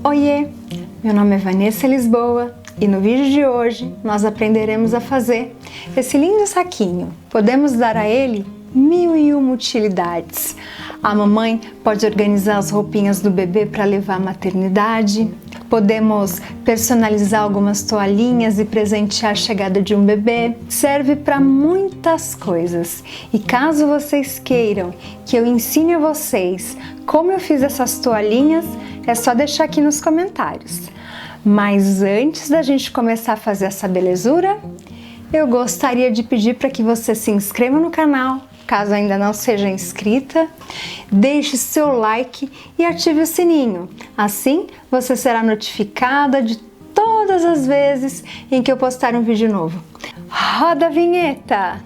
Oiê, meu nome é Vanessa Lisboa e no vídeo de hoje nós aprenderemos a fazer esse lindo saquinho. Podemos dar a ele 1001 utilidades. A mamãe pode organizar as roupinhas do bebê para levar à maternidade. Podemos personalizar algumas toalhinhas e presentear a chegada de um bebê. Serve para muitas coisas. E caso vocês queiram que eu ensine a vocês como eu fiz essas toalhinhas, é só deixar aqui nos comentários. Mas antes da gente começar a fazer essa belezura, eu gostaria de pedir para que você se inscreva no canal, caso ainda não seja inscrita, deixe seu like e ative o sininho. Assim, você será notificada de todas as vezes em que eu postar um vídeo novo. Roda a vinheta!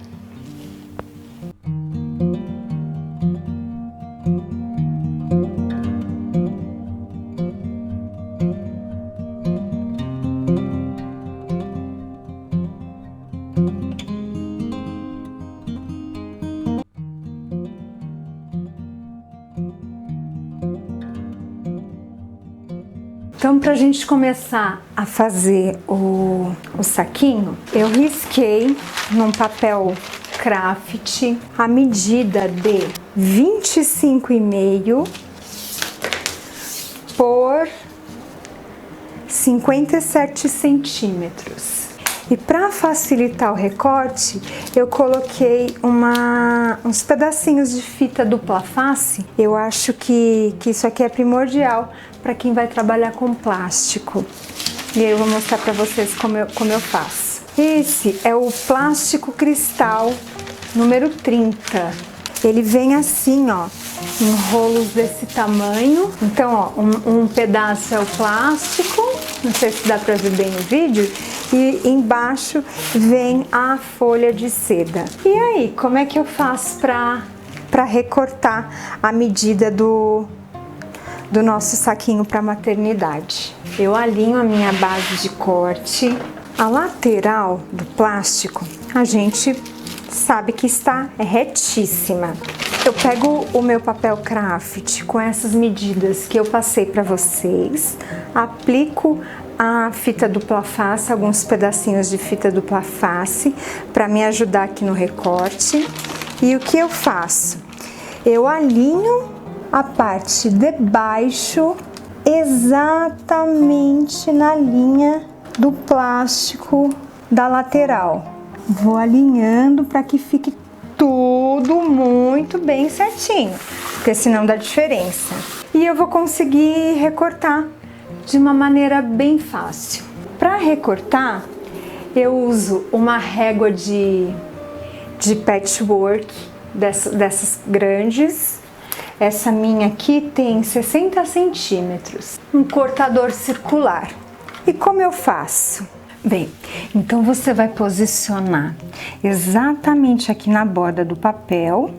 Então, para a gente começar a fazer o saquinho, eu risquei num papel craft a medida de 25,5 por 57 centímetros. E para facilitar o recorte, eu coloquei uns pedacinhos de fita dupla face. Eu acho que isso aqui é primordial para quem vai trabalhar com plástico. E aí eu vou mostrar para vocês como eu faço. Esse é o plástico cristal número 30. Ele vem assim, ó, em rolos desse tamanho. Então, ó, um pedaço é o plástico, não sei se dá para ver bem no vídeo, e embaixo vem a folha de seda. E aí, como é que eu faço para recortar a medida do nosso saquinho para maternidade? Eu alinho a minha base de corte. A lateral do plástico, a gente sabe que está retíssima. Eu pego o meu papel craft com essas medidas que eu passei para vocês, aplico a fita dupla face, alguns pedacinhos de fita dupla face para me ajudar aqui no recorte. E o que eu faço? Eu alinho a parte de baixo exatamente na linha do plástico da lateral. Vou alinhando para que fique tudo muito bem certinho, porque senão dá diferença. E eu vou conseguir recortar de uma maneira bem fácil. Para recortar, eu uso uma régua de patchwork, dessas grandes. Essa minha aqui tem 60 centímetros. Um cortador circular. E como eu faço? Bem, então você vai posicionar exatamente aqui na borda do papel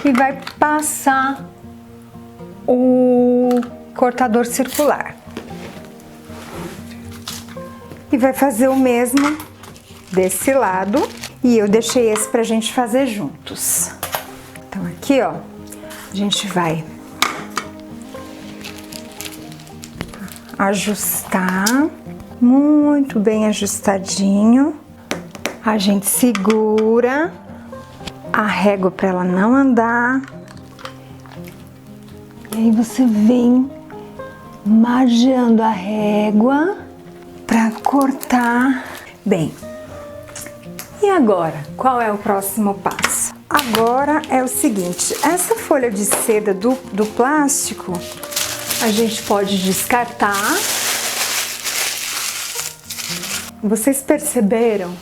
e vai passar o cortador circular. E vai fazer o mesmo desse lado. E eu deixei esse pra gente fazer juntos. Então aqui, ó, a gente vai ajustar muito bem ajustadinho. A gente segura a régua para ela não andar. E aí você vem margeando a régua para cortar bem. E agora, qual é o próximo passo? Agora é o seguinte, essa folha de seda do plástico, a gente pode descartar. Vocês perceberam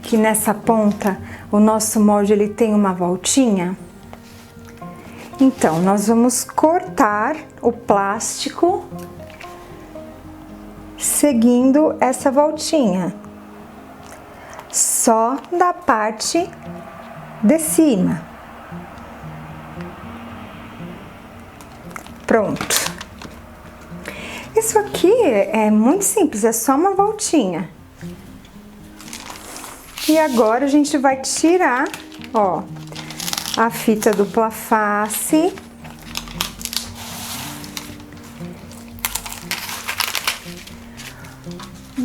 que nessa ponta o nosso molde ele tem uma voltinha? Então, nós vamos cortar o plástico seguindo essa voltinha, só da parte de cima. Pronto. Isso aqui é muito simples, é só uma voltinha. E agora a gente vai tirar, ó, a fita dupla face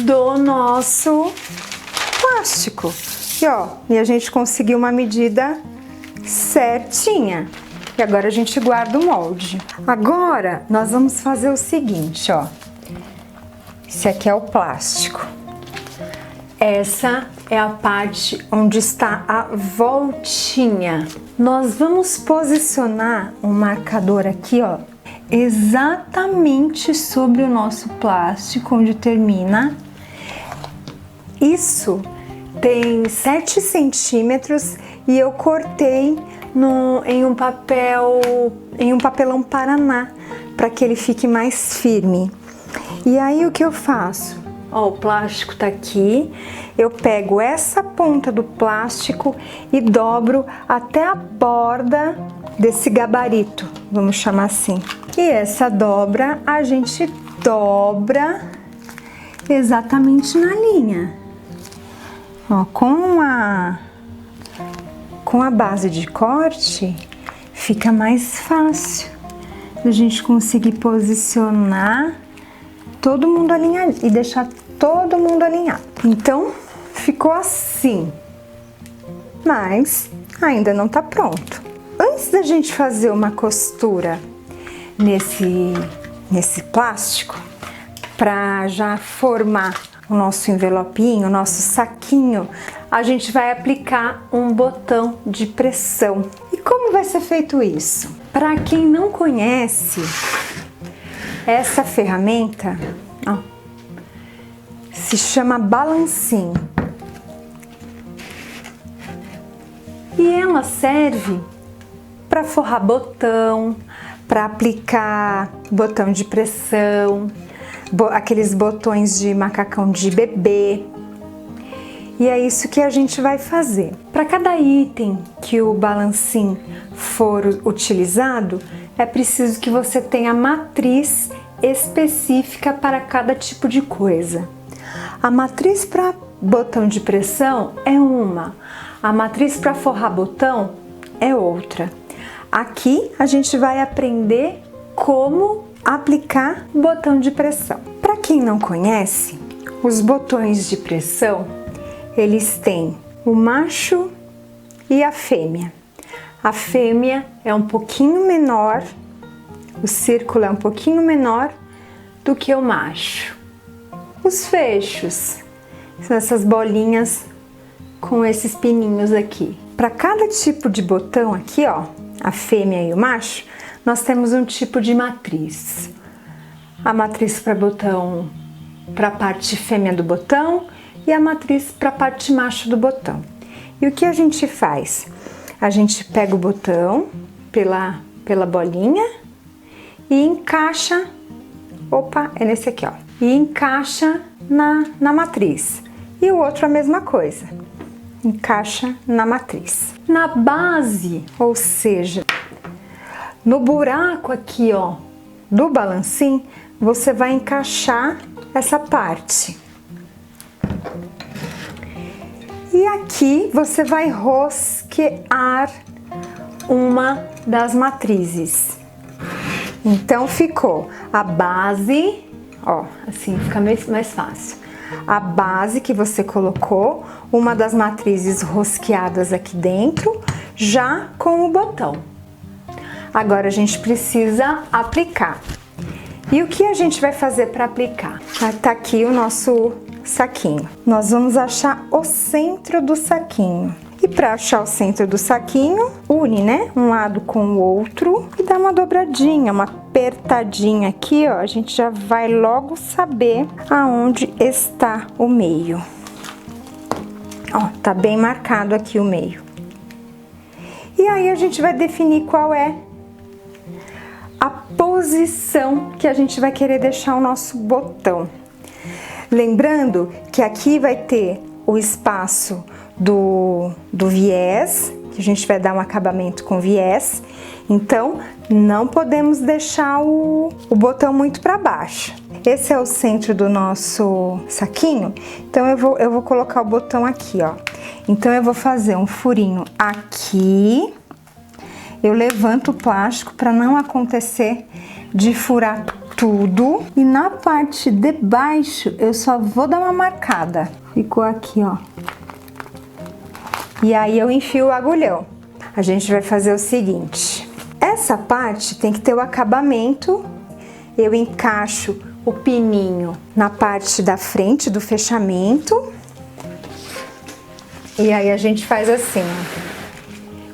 do nosso plástico. E ó, e a gente conseguiu uma medida certinha. E agora a gente guarda o molde. Agora nós vamos fazer o seguinte, ó. Esse aqui é o plástico. Essa é a parte onde está a voltinha. Nós vamos posicionar um marcador aqui, ó, exatamente sobre o nosso plástico, onde termina. Isso tem 7 centímetros e eu cortei em um papelão Paraná, para que ele fique mais firme. E aí o que eu faço? Ó, o plástico tá aqui, eu pego essa ponta do plástico e dobro até a borda desse gabarito, vamos chamar assim. E essa dobra, a gente dobra exatamente na linha. Ó, com a base de corte, fica mais fácil a gente conseguir posicionar todo mundo alinhado e deixar todo mundo alinhado. Então, ficou assim, mas ainda não tá pronto. Antes da gente fazer uma costura nesse plástico, para já formar o nosso envelopinho, o nosso saquinho, a gente vai aplicar um botão de pressão. E como vai ser feito isso? Para quem não conhece essa ferramenta, ó, se chama balancim. E ela serve para forrar botão, para aplicar botão de pressão, aqueles botões de macacão de bebê. E é isso que a gente vai fazer. Para cada item que o balancim for utilizado, é preciso que você tenha matriz específica para cada tipo de coisa. A matriz para botão de pressão é uma, a matriz para forrar botão é outra. Aqui a gente vai aprender como aplicar botão de pressão. Para quem não conhece, os botões de pressão, eles têm o macho e a fêmea. A fêmea é um pouquinho menor, o círculo é um pouquinho menor do que o macho. Os fechos são essas bolinhas com esses pininhos aqui. Para cada tipo de botão aqui, ó, a fêmea e o macho, nós temos um tipo de matriz. A matriz para botão, para a parte fêmea do botão, e a matriz para a parte macho do botão. E o que a gente faz? A gente pega o botão pela bolinha e encaixa, opa, é nesse aqui, ó, e encaixa na matriz. E o outro a mesma coisa, encaixa na matriz. Na base, ou seja, no buraco aqui, ó, do balancim, você vai encaixar essa parte. E aqui você vai rosquear uma das matrizes. Então ficou a base, ó, assim fica mais fácil. A base que você colocou, uma das matrizes rosqueadas aqui dentro, já com o botão. Agora a gente precisa aplicar. E o que a gente vai fazer para aplicar? Tá aqui o nosso saquinho. Nós vamos achar o centro do saquinho. E para achar o centro do saquinho, une, né? Um lado com o outro e dá uma dobradinha, uma apertadinha aqui, ó. A gente já vai logo saber aonde está o meio. Ó, tá bem marcado aqui o meio. E aí a gente vai definir qual é a posição que a gente vai querer deixar o nosso botão. Lembrando que aqui vai ter o espaço do viés, que a gente vai dar um acabamento com viés, então não podemos deixar o botão muito para baixo. Esse é o centro do nosso saquinho, então eu vou colocar o botão aqui, ó. Então eu vou fazer um furinho aqui, eu levanto o plástico para não acontecer de furar tudo e na parte de baixo eu só vou dar uma marcada. Ficou aqui, ó. E aí eu enfio o agulhão. A gente vai fazer o seguinte. Essa parte tem que ter o acabamento. Eu encaixo o pininho na parte da frente do fechamento. E aí a gente faz assim, ó.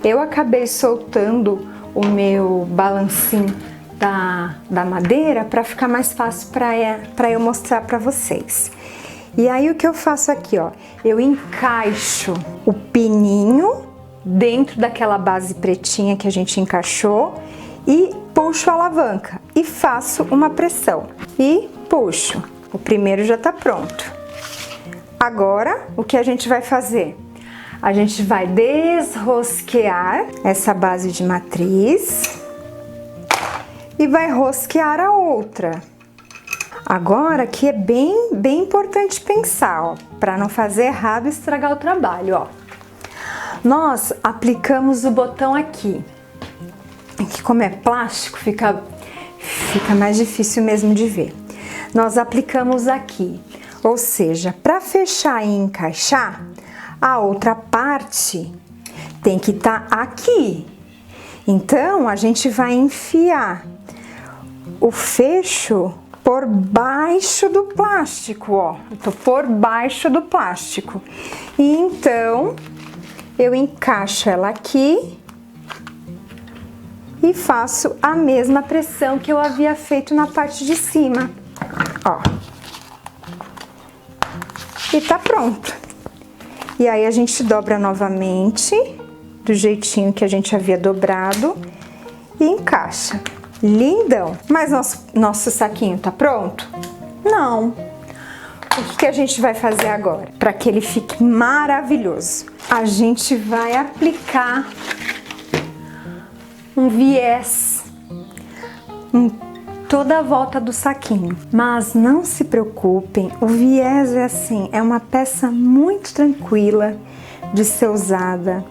Eu acabei soltando o meu balancinho da madeira para ficar mais fácil para eu mostrar para vocês. E aí o que eu faço aqui, ó, eu encaixo o pininho dentro daquela base pretinha que a gente encaixou e puxo a alavanca e faço uma pressão e puxo. O primeiro já tá pronto. Agora, o que a gente vai fazer? A gente vai desrosquear essa base de matriz e vai rosquear a outra. Agora aqui é bem importante pensar, ó, para não fazer errado e estragar o trabalho, ó. Nós aplicamos o botão aqui. Aqui, como é plástico, fica mais difícil mesmo de ver. Nós aplicamos aqui, ou seja, para fechar e encaixar, a outra parte tem que estar aqui. Então, a gente vai enfiar o fecho por baixo do plástico, ó. Eu tô por baixo do plástico. E então, eu encaixo ela aqui e faço a mesma pressão que eu havia feito na parte de cima, ó. E tá pronto. E aí a gente dobra novamente, do jeitinho que a gente havia dobrado, e encaixa. Lindão! Mas nosso saquinho tá pronto? Não! O que a gente vai fazer agora? Para que ele fique maravilhoso, a gente vai aplicar um viés em toda a volta do saquinho. Mas não se preocupem, o viés é assim, é uma peça muito tranquila de ser usada.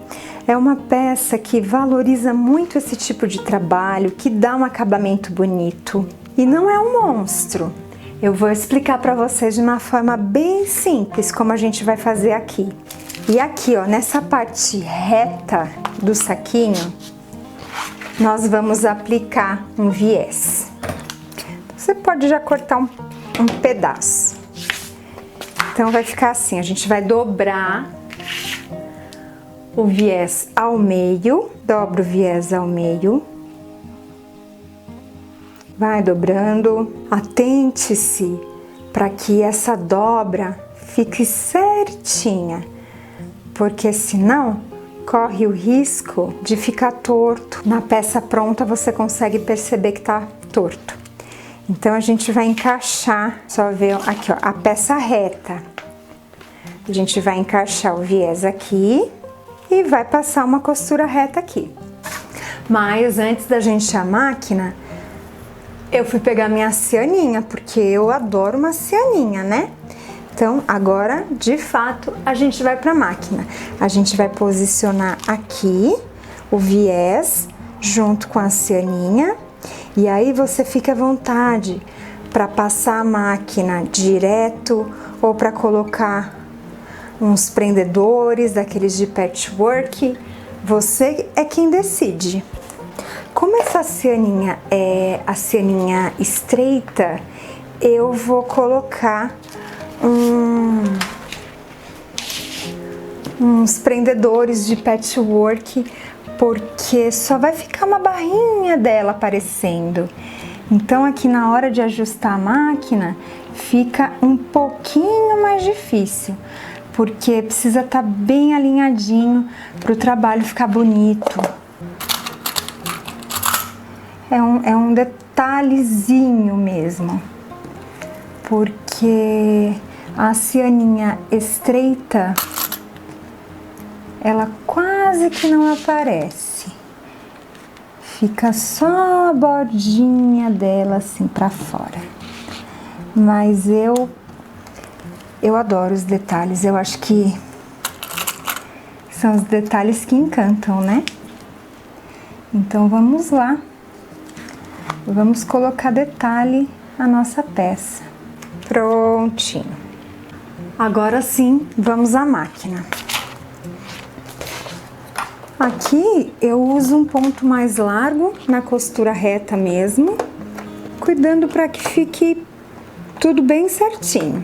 É uma peça que valoriza muito esse tipo de trabalho, que dá um acabamento bonito. E não é um monstro. Eu vou explicar para vocês de uma forma bem simples como a gente vai fazer aqui. E aqui, ó, nessa parte reta do saquinho, nós vamos aplicar um viés. Você pode já cortar um pedaço. Então vai ficar assim, a gente vai dobrar o viés ao meio, dobra o viés ao meio, vai dobrando. Atente-se para que essa dobra fique certinha, porque senão corre o risco de ficar torto. Na peça pronta você consegue perceber que tá torto. Então a gente vai encaixar, só ver aqui, ó, a peça reta. A gente vai encaixar o viés aqui e vai passar uma costura reta aqui. Mas antes da gente ir à máquina, eu fui pegar minha cianinha, porque eu adoro uma cianinha, né? Então agora, de fato, a gente vai para a máquina. A gente vai posicionar aqui o viés junto com a cianinha. E aí você fica à vontade para passar a máquina direto ou para colocar uns prendedores daqueles de patchwork. Você é quem decide. Como essa cianinha é a cianinha estreita, eu vou colocar uns prendedores de patchwork, porque só vai ficar uma barrinha dela aparecendo. Então aqui na hora de ajustar a máquina fica um pouquinho mais difícil, porque precisa estar bem alinhadinho para o trabalho ficar bonito. É um detalhezinho mesmo, porque a cianinha estreita, ela quase que não aparece. Fica só a bordinha dela assim pra fora. Mas eu adoro os detalhes. Eu acho que são os detalhes que encantam, né? Então vamos lá. Vamos colocar detalhe a nossa peça. Prontinho. Agora sim, vamos à máquina. Aqui eu uso um ponto mais largo na costura reta mesmo, cuidando para que fique tudo bem certinho.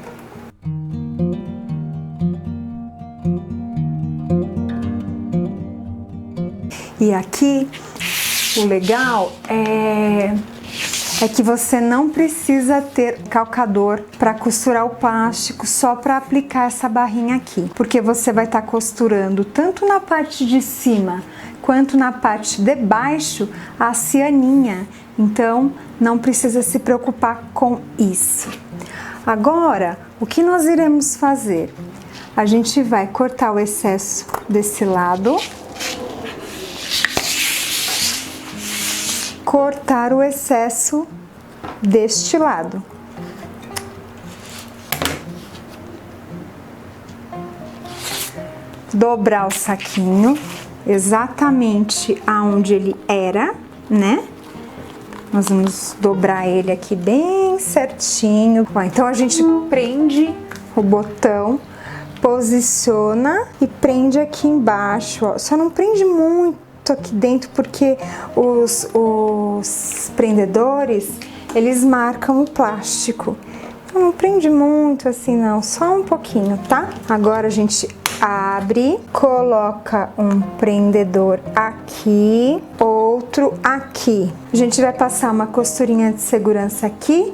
E aqui o legal é que você não precisa ter calcador para costurar o plástico só para aplicar essa barrinha aqui, porque você vai estar costurando tanto na parte de cima quanto na parte de baixo a cianinha, então não precisa se preocupar com isso. Agora, o que nós iremos fazer? A gente vai cortar o excesso desse lado, cortar o excesso deste lado. Dobrar o saquinho exatamente aonde ele era, né? Nós vamos dobrar ele aqui bem certinho. Ó, então a gente prende o botão, posiciona e prende aqui embaixo, ó. Só não prende muito aqui dentro porque os prendedores, eles marcam o plástico. Então não prende muito assim não, só um pouquinho, tá? Agora a gente abre, coloca um prendedor aqui, outro aqui. A gente vai passar uma costurinha de segurança aqui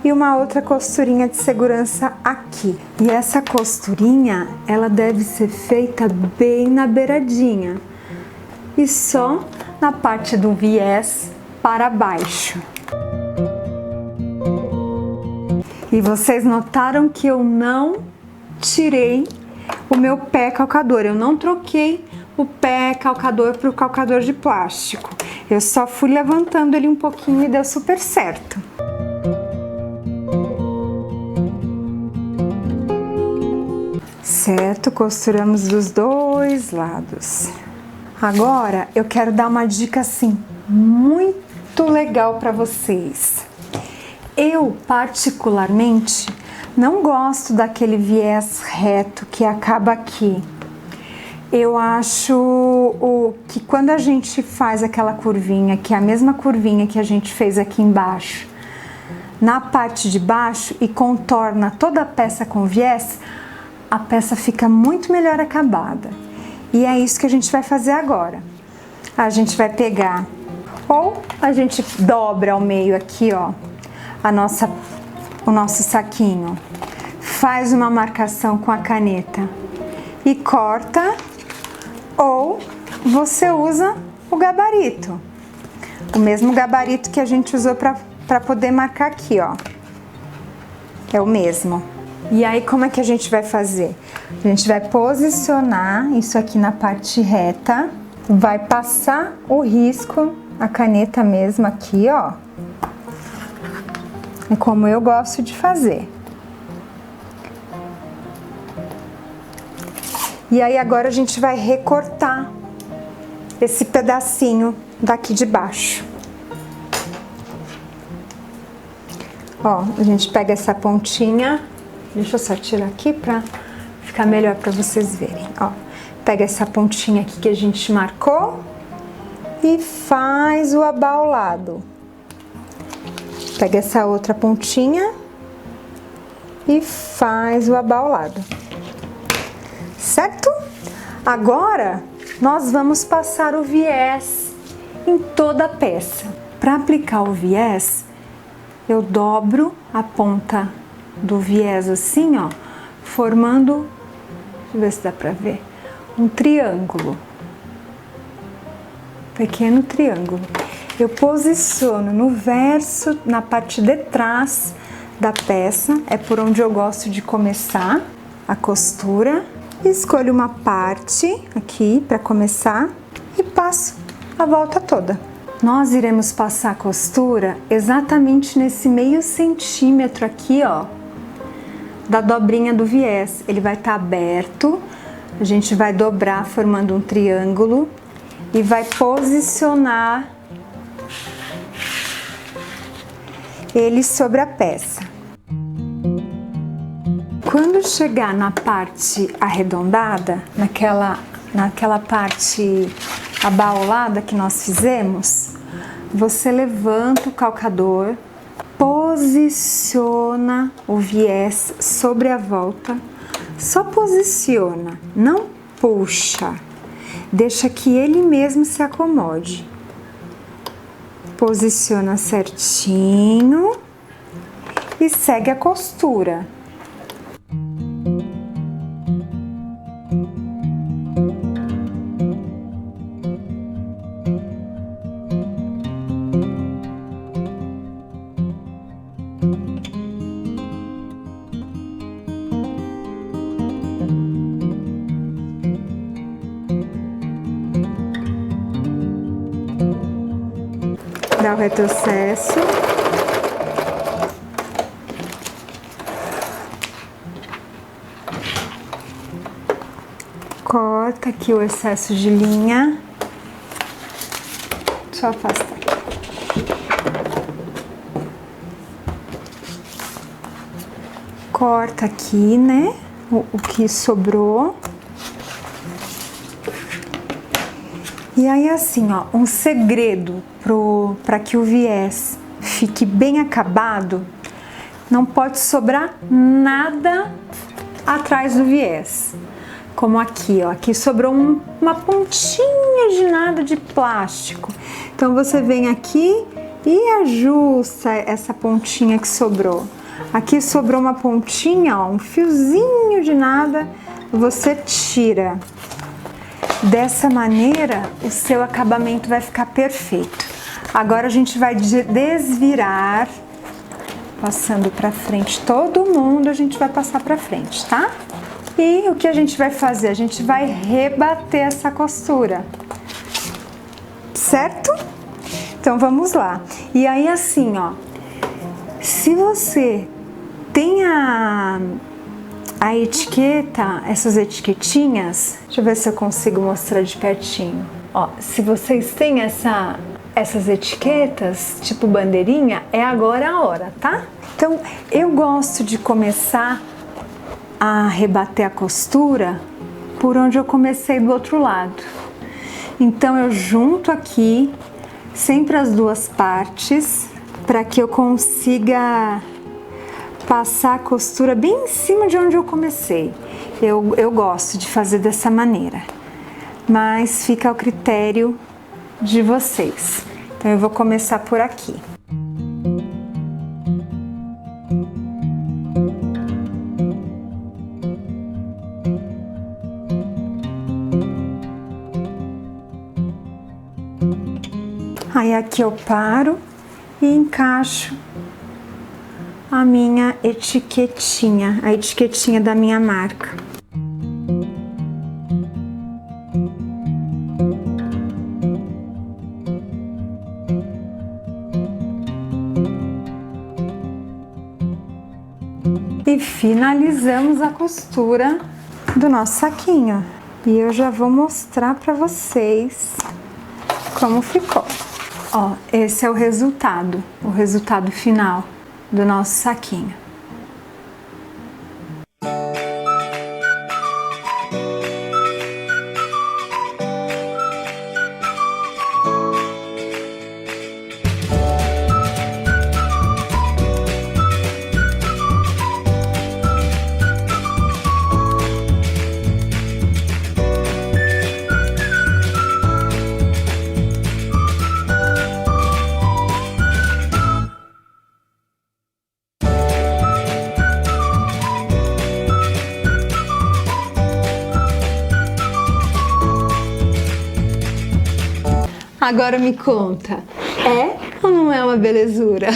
e uma outra costurinha de segurança aqui. E essa costurinha, ela deve ser feita bem na beiradinha e só na parte do viés para baixo. E vocês notaram que eu não tirei o meu pé calcador, eu não troquei o pé calcador para o calcador de plástico. Eu só fui levantando ele um pouquinho e deu super certo. Certo, costuramos dos dois lados. Agora eu quero dar uma dica assim muito legal para vocês. Eu particularmente não gosto daquele viés reto que acaba aqui. Eu acho que quando a gente faz aquela curvinha, que é a mesma curvinha que a gente fez aqui embaixo, na parte de baixo e contorna toda a peça com viés, a peça fica muito melhor acabada. E é isso que a gente vai fazer agora. A gente vai pegar, ou a gente dobra ao meio aqui, ó, o nosso saquinho, faz uma marcação com a caneta e corta, ou você usa o gabarito, o mesmo gabarito que a gente usou para poder marcar aqui, ó, é o mesmo. E aí como é que a gente vai fazer? A gente vai posicionar isso aqui na parte reta, vai passar o risco, a caneta mesmo aqui, ó. É como eu gosto de fazer. E aí agora a gente vai recortar esse pedacinho daqui de baixo. Ó, a gente pega essa pontinha, deixa eu só tirar aqui pra ficar melhor pra vocês verem, ó. Pega essa pontinha aqui que a gente marcou e faz o abaulado. Pega essa outra pontinha e faz o abaulado, certo? Agora, nós vamos passar o viés em toda a peça. Para aplicar o viés, eu dobro a ponta do viés assim, ó, formando, deixa eu ver se dá pra ver, um triângulo, pequeno triângulo. Eu posiciono no verso, na parte de trás da peça, é por onde eu gosto de começar a costura. Escolho uma parte aqui para começar e passo a volta toda. Nós iremos passar a costura exatamente nesse meio centímetro aqui, ó, da dobrinha do viés. Ele vai estar aberto, a gente vai dobrar formando um triângulo e vai posicionar ele sobre a peça. Quando chegar na parte arredondada, naquela parte abaulada que nós fizemos, você levanta o calcador, posiciona o viés sobre a volta, só posiciona, não puxa, deixa que ele mesmo se acomode. Posiciona certinho e segue a costura. Dá o retrocesso. Corta aqui o excesso de linha. Só afastar aqui. Corta aqui, né? O que sobrou. E aí assim, ó, um segredo para que o viés fique bem acabado, não pode sobrar nada atrás do viés. Como aqui, ó, aqui sobrou uma pontinha de nada de plástico. Então você vem aqui e ajusta essa pontinha que sobrou. Aqui sobrou uma pontinha, ó, um fiozinho de nada, você tira. Dessa maneira, o seu acabamento vai ficar perfeito. Agora a gente vai desvirar, passando pra frente. Todo mundo a gente vai passar pra frente, tá? E o que a gente vai fazer? A gente vai rebater essa costura, certo? Então vamos lá. E aí assim, ó, se você tem a etiqueta, essas etiquetinhas, deixa eu ver se eu consigo mostrar de pertinho. Ó, se vocês têm essas etiquetas, tipo bandeirinha, é agora a hora, tá? Então, eu gosto de começar a rebater a costura por onde eu comecei do outro lado. Então, eu junto aqui sempre as duas partes para que eu consiga passar a costura bem em cima de onde eu comecei. Eu gosto de fazer dessa maneira, mas fica ao critério de vocês. Então eu vou começar por aqui. Aí aqui eu paro e encaixo a minha etiquetinha, a etiquetinha da minha marca. E finalizamos a costura do nosso saquinho. E eu já vou mostrar para vocês como ficou. Ó, esse é o resultado final do nosso saquinho. Agora me conta, é ou não é uma belezura?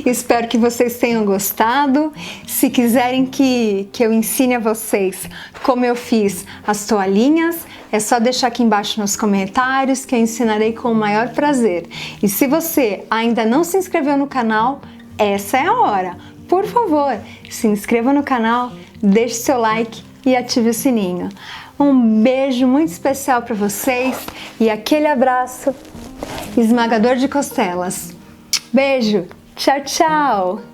Espero que vocês tenham gostado. Se quiserem que eu ensine a vocês como eu fiz as toalhinhas, é só deixar aqui embaixo nos comentários que eu ensinarei com o maior prazer. E se você ainda não se inscreveu no canal, essa é a hora. Por favor, se inscreva no canal, deixe seu like e ative o sininho. Um beijo muito especial para vocês e aquele abraço esmagador de costelas. Beijo! Tchau, tchau!